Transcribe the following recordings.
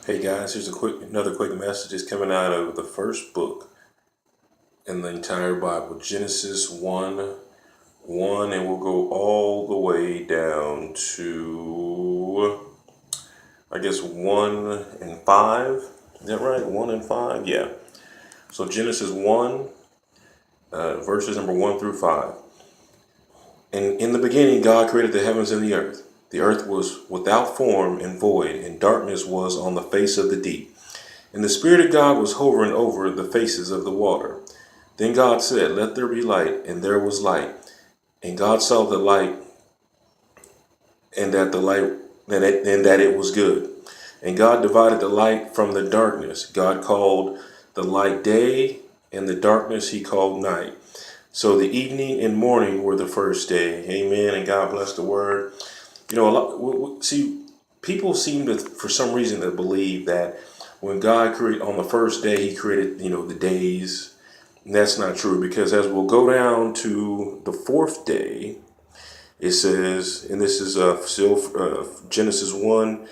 Hey guys, here's another quick message. It's coming out of the first book in the entire Bible, Genesis 1:1, and we'll go all the way down to, I guess, 1 and 5. Is that right? 1 and 5? Yeah. So Genesis 1, verses number 1 through 5. And in the beginning, God created the heavens and the earth. The earth was without form and void, and darkness was on the face of the deep. And the Spirit of God was hovering over the faces of the water. Then God said, "Let there be light," and there was light. And God saw the light, and that the light and that it was good. And God divided the light from the darkness. God called the light day, and the darkness he called night. So the evening and morning were the first day. Amen. And God bless the word. You know, see, people seem to, for some reason, to believe that when God created on the first day, He created, the days. And that's not true, because as we'll go down to the fourth day, it says, and this is still Genesis 1,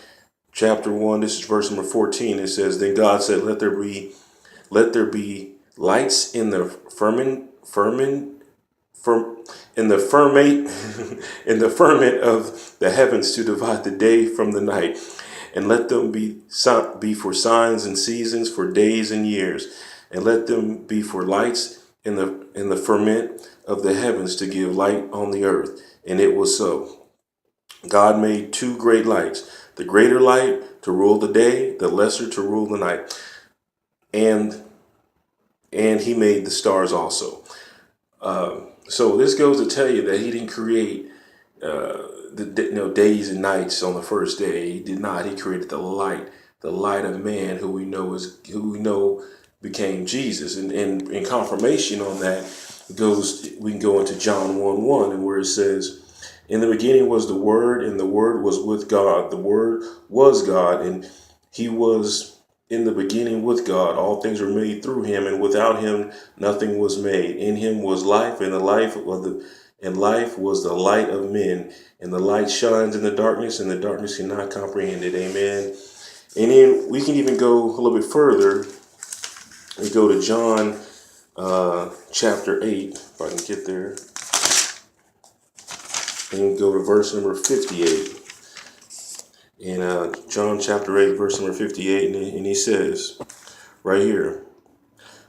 chapter 1. This is verse number 14. It says, "Then God said, let there be lights in the in the firmament in the firmament of the heavens to divide the day from the night, and let them be for signs and seasons, for days and years, and let them be for lights in the firmament of the heavens to give light on the earth." And it was so. God made two great lights, the greater light to rule the day, the lesser to rule the night. And he made the stars also. So this goes to tell you that he didn't create the days and nights on the first day. He did not. He created the light of man, who we know became Jesus. And in confirmation on that we can go into John 1:1, and where it says, "In the beginning was the Word, and the Word was with God. The Word was God, and He was in the beginning with God. All things were made through Him, and without Him nothing was made. In Him was life, and life was the light of men. And the light shines in the darkness, and the darkness cannot comprehend it." Amen. And then we can even go a little bit further. We go to John chapter 8, if I can get there, and go to verse number 58. In John chapter 8, verse number 58, and he says, right here,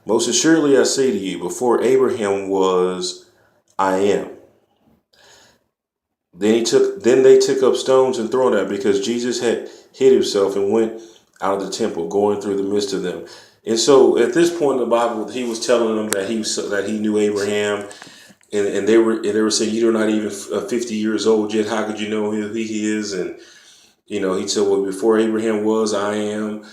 "Most assuredly I say to you, before Abraham was, I am." Then they took up stones and thrown at him, because Jesus had hid himself and went out of the temple, going through the midst of them. And so at this point in the Bible, he was telling them that he knew Abraham, and they were saying, "You're not even 50 years old yet. How could you know who he is?" And he said, "Well, before Abraham was, I am."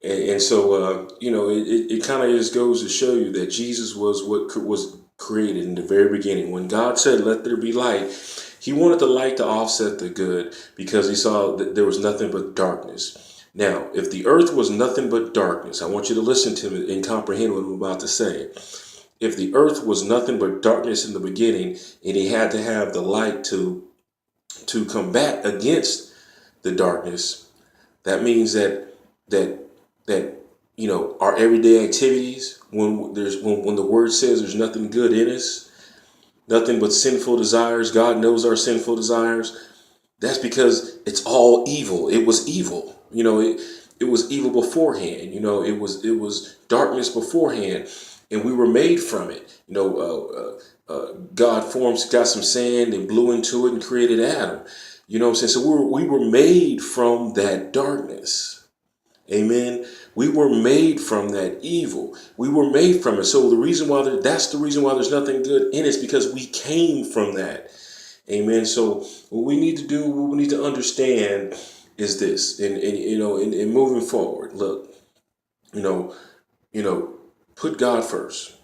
And so it kind of just goes to show you that Jesus was what was created in the very beginning. When God said, "Let there be light," He wanted the light to offset the good, because He saw that there was nothing but darkness. Now, if the earth was nothing but darkness, I want you to listen to me and comprehend what I'm about to say. If the earth was nothing but darkness in the beginning, and He had to have the light to combat against the darkness, that means that that our everyday activities, when the word says there's nothing good in us, nothing but sinful desires, God knows our sinful desires. That's because it's all evil. It was evil. It was evil beforehand. It was darkness beforehand, and we were made from it. God got some sand and blew into it and created Adam. You know what I'm saying? So we were made from that darkness. Amen. We were made from that evil. We were made from it. So that's the reason why there's nothing good in us, because we came from that. Amen. So what we need to do, what we need to understand is this, and moving forward, look, you know, you know, put God first.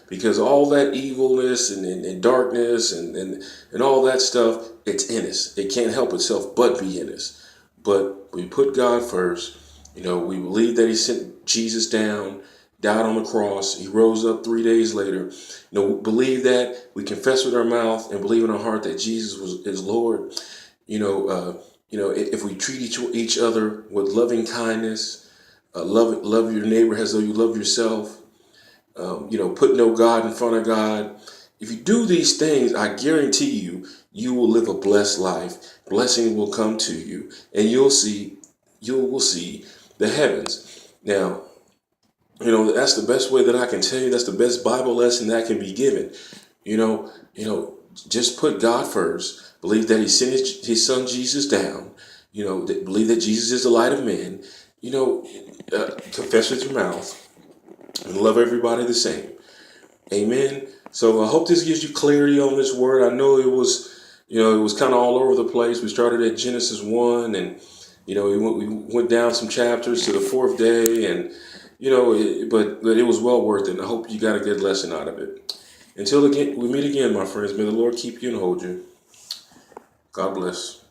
Because all that evilness and darkness and all that stuff, it's in us. It can't help itself but be in us. But we put God first. We believe that He sent Jesus down, died on the cross. He rose up 3 days later. We believe that. We confess with our mouth and believe in our heart that Jesus is Lord. if we treat each other with loving kindness, love your neighbor as though you love yourself, put no God in front of God. If you do these things, I guarantee you, you will live a blessed life. Blessing will come to you, and you will see the heavens. Now, that's the best way that I can tell you. That's the best Bible lesson that can be given. Just put God first. Believe that He sent His Son Jesus down. Believe that Jesus is the light of men. Confess with your mouth and love everybody the same. Amen. So I hope this gives you clarity on this word. I know it was kind of all over the place. We started at Genesis 1, and we went down some chapters to the fourth day, and but it was well worth it. And I hope you got a good lesson out of it. Until again, we meet again, my friends. May the Lord keep you and hold you. God bless.